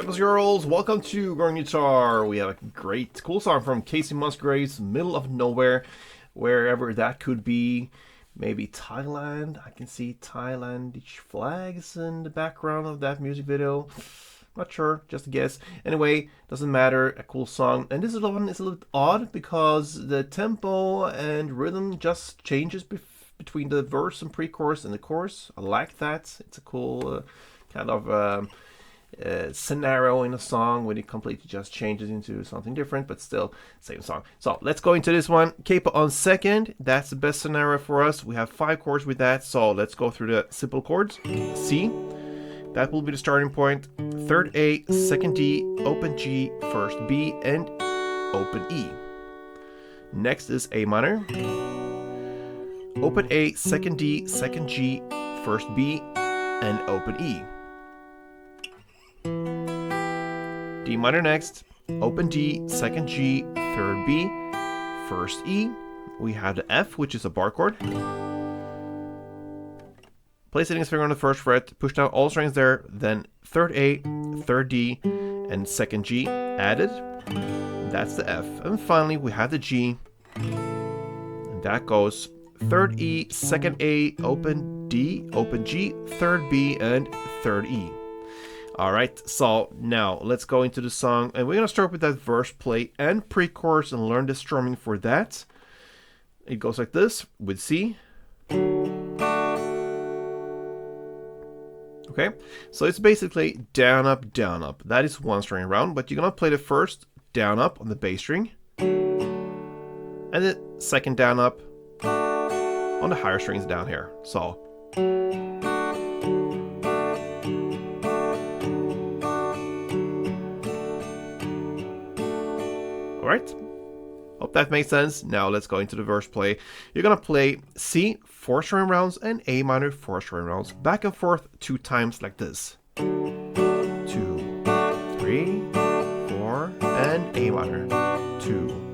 boys and girls, welcome to Gruvgear Guitar. We have a great, cool song from Kacey Musgraves, Middle of Nowhere, wherever that could be. Maybe Thailand. I can see Thailandish flags in the background of that music video. Not sure, just a guess. Anyway, doesn't matter, a cool song. And this one is a little bit odd because the tempo and rhythm just changes between the verse and pre-chorus and the chorus. I like that. It's a cool kind of scenario in a song when it completely just changes into something different, but still same song. So let's go into this one. Capo on second, that's the best scenario for us. We have 5 chords with that, so let's go through the simple chords. C, that will be the starting point. Third A, second D, open G, first B, and open E. Next is A minor. Open A, second D, second G, first B, and open E. D minor next, open D, second G, third B, first E. We have the F, which is a bar chord. Place index finger on the first fret, push down all strings there, then third A, third D, and second G added. That's the F. And finally we have the G, and that goes third E, second A, open D, open G, third B, and third E. Alright, so now let's go into the song, and we're going to start with that verse play and pre-chorus and learn the strumming for that. It goes like this with C. Okay, so it's basically down, up, down, up. That is one string around, but you're going to play the first down, up on the bass string, and the second down, up on the higher strings down here. So alright, hope that makes sense. Now let's go into the verse play. You're gonna play C 4 string rounds and A minor 4 string rounds back and forth 2 times like this. 2, 3, 4, and A minor. 2,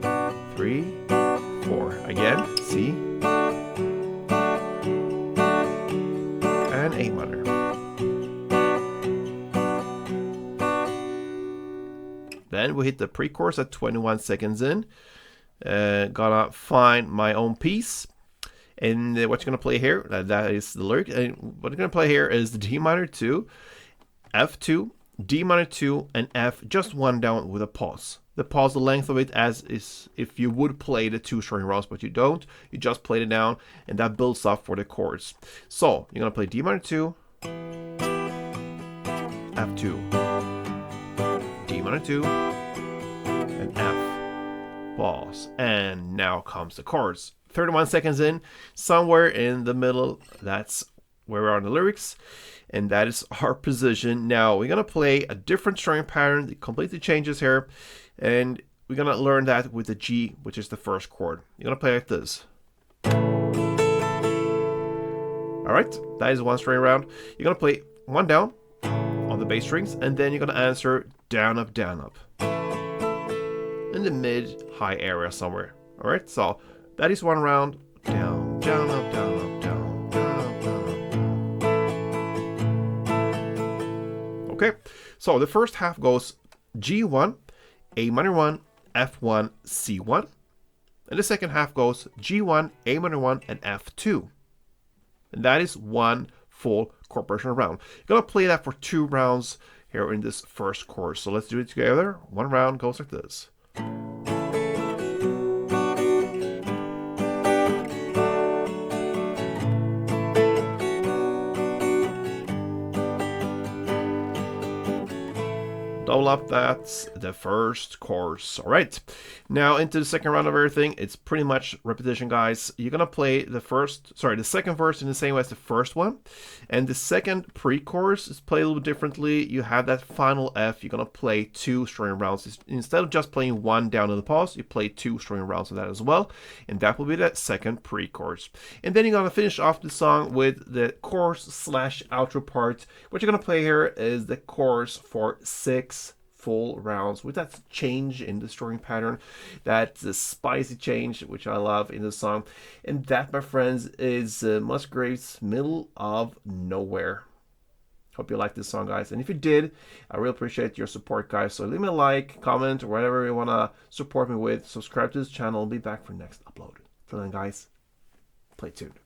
3, 4. Again, C and A minor. Then we hit the pre-chorus at 21 seconds in. Gonna find my own piece. And what you're gonna play here, that is the lyric. And what you're gonna play here is the D minor 2, F2, D minor 2, and F, just one down with a pause. The pause, the length of it as is if you would play the 2 string rounds, but you don't. You just play it down, and that builds up for the chords. So you're gonna play D minor 2, F2, D minor 2, and F, pause, and now comes the chords. 31 seconds in, somewhere in the middle, that's where we're on the lyrics, and that is our position. Now we're gonna play a different strumming pattern that completely changes here, and we're gonna learn that with the G, which is the first chord. You're gonna play like this. Alright, that is one string round. You're gonna play one down on the bass strings, and then you're gonna answer down, up, in the mid-high area somewhere. Alright, so that is one round. Down, down, up, down, up, down, down, up, down, up. Okay, so the first half goes G1, A minor 1, F1, C1. And the second half goes G1, A minor 1, and F2. And that is one full chord progression round. You're gonna play that for 2 rounds here in this first chorus. So let's do it together. One round goes like this. Double up, that's the first chorus. Alright, now into the second round of everything. It's pretty much repetition, guys. You're gonna play the second verse in the same way as the first one, and the second pre-chorus is played a little differently. You have that final F. You're gonna play 2 string rounds instead of just playing one down in the pause. You play 2 string rounds of that as well, and that will be the second pre-chorus. And then you're gonna finish off the song with the chorus / outro part. What you're gonna play here is the chorus for 6 full rounds with that change in the strumming pattern, that spicy change which I love in the song. And that, my friends, is Musgraves' Middle of Nowhere. Hope you liked this song, guys. And if you did, I really appreciate your support, guys. So leave me a like, comment, or whatever you want to support me with. Subscribe to this channel. I'll be back for next upload. Till then, guys, play tuned.